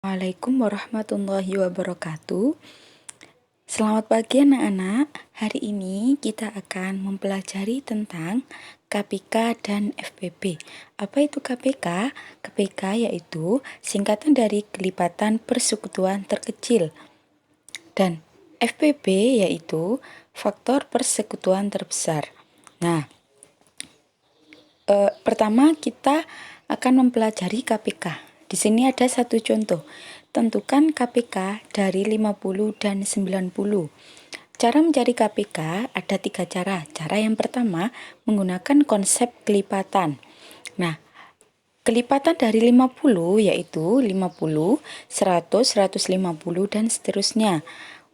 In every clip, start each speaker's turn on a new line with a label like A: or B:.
A: Assalamualaikum warahmatullahi wabarakatuh. Selamat pagi anak-anak. Hari ini kita akan mempelajari tentang KPK dan FPP. Apa itu KPK? KPK yaitu singkatan dari kelipatan persekutuan terkecil. Dan FPP yaitu faktor persekutuan terbesar. Nah, pertama kita akan mempelajari KPK. Di sini ada satu contoh. Tentukan KPK dari 50 dan 90. Cara mencari KPK ada 3 cara. Cara yang pertama menggunakan konsep kelipatan. Nah, kelipatan dari 50 yaitu 50, 100, 150 dan seterusnya.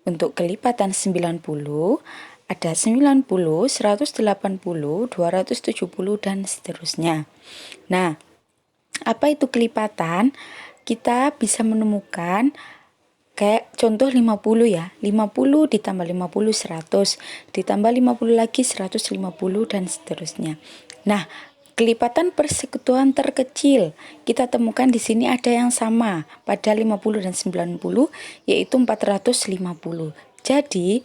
A: Untuk kelipatan 90 ada 90, 180, 270 dan seterusnya. Nah, apa itu kelipatan? Kita bisa menemukan kayak contoh 50 ya. 50 ditambah 50 100, ditambah 50 lagi 150 dan seterusnya. Nah, kelipatan persekutuan terkecil kita temukan di sini ada yang sama pada 50 dan 90 yaitu 450. Jadi,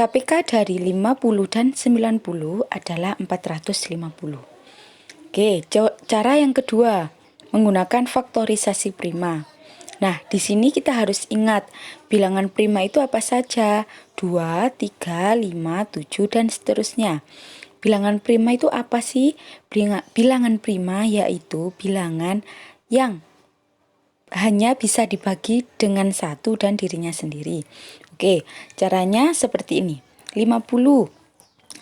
A: KPK dari 50 dan 90 adalah 450. Oke, cara yang kedua menggunakan faktorisasi prima. Nah, di sini kita harus ingat bilangan prima itu apa saja? 2, 3, 5, 7 dan seterusnya. Bilangan prima itu apa sih? Bilangan prima yaitu bilangan yang hanya bisa dibagi dengan satu dan dirinya sendiri. Oke, caranya seperti ini. 50.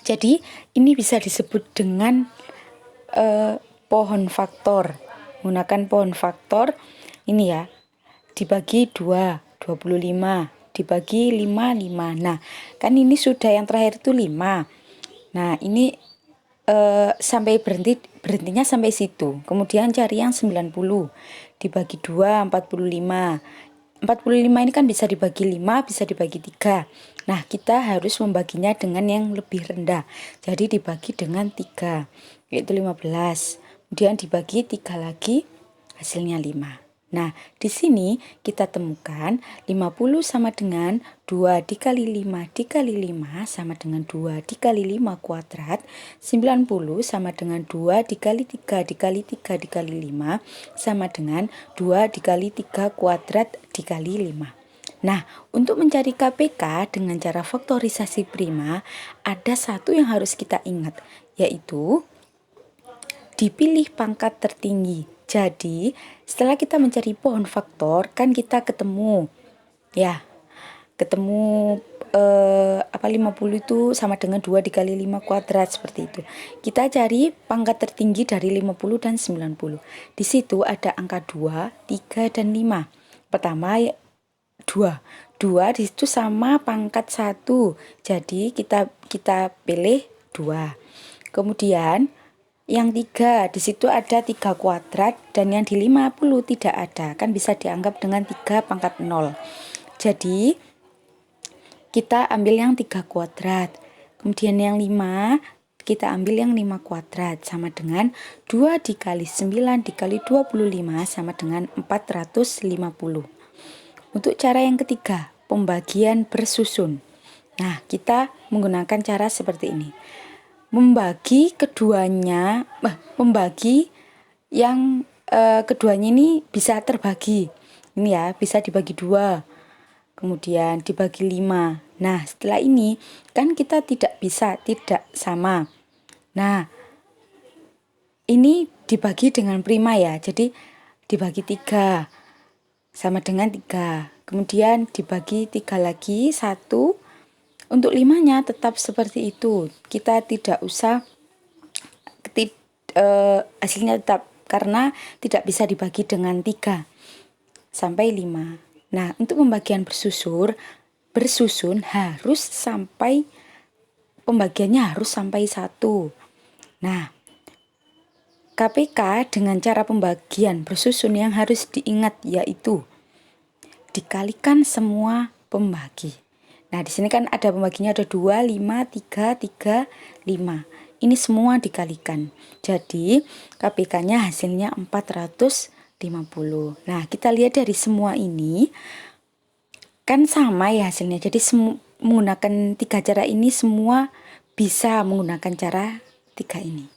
A: Jadi, ini bisa disebut dengan pohon faktor. Menggunakan pohon faktor ini ya, dibagi 2, 25, dibagi 5, 5. Nah, kan ini sudah yang terakhir itu 5. Nah, ini sampai berhentinya sampai situ. Kemudian cari yang 90. Dibagi 2, 45. 45 ini kan bisa dibagi 5, bisa dibagi 3. Nah, kita harus membaginya dengan yang lebih rendah. Jadi dibagi dengan 3, yaitu 15. Kemudian dibagi 3 lagi, hasilnya 5. Nah, di sini kita temukan 50 sama dengan 2 dikali 5 dikali 5 sama dengan 2 dikali 5 kuadrat. 90 sama dengan 2 dikali 3 dikali 3 dikali 5 sama dengan 2 dikali 3 kuadrat dikali 5. Nah, untuk mencari KPK dengan cara faktorisasi prima, ada satu yang harus kita ingat, yaitu dipilih pangkat tertinggi. Jadi, setelah kita mencari pohon faktor, kan kita ketemu 50 itu sama dengan 2 dikali 5 kuadrat seperti itu. Kita cari pangkat tertinggi dari 50 dan 90. Di situ ada angka 2, 3 dan 5. Pertama 2. 2 di situ sama pangkat 1. Jadi kita pilih 2. Kemudian yang 3, di situ ada 3 kuadrat dan yang di 50 tidak ada, kan bisa dianggap dengan 3 pangkat 0. Jadi, kita ambil yang 3 kuadrat. Kemudian yang 5, kita ambil yang 5 kuadrat sama dengan 2 dikali 9 dikali 25 sama dengan 450. Untuk cara yang ketiga, pembagian bersusun. Nah, kita menggunakan cara seperti ini. Membagi keduanya ini bisa terbagi. Ini ya, bisa dibagi 2. Kemudian dibagi 5. Nah, setelah ini kan kita tidak sama. Nah, ini dibagi dengan prima ya. Jadi dibagi 3 sama dengan 3. Kemudian dibagi 3 lagi 1. Untuk 5-nya tetap seperti itu. Kita tidak usah hasilnya tetap karena tidak bisa dibagi dengan 3 sampai 5. Nah, untuk pembagian bersusun harus sampai pembagiannya harus sampai 1. Nah, KPK dengan cara pembagian bersusun yang harus diingat yaitu dikalikan semua pembagi. Nah, di sini kan ada pembaginya ada 2, 5, 3, 3, 5. Ini semua dikalikan. Jadi, KPK-nya hasilnya 450. 50. Nah, kita lihat dari semua ini kan sama ya hasilnya. Jadi menggunakan 3 cara ini semua bisa menggunakan cara 3 ini.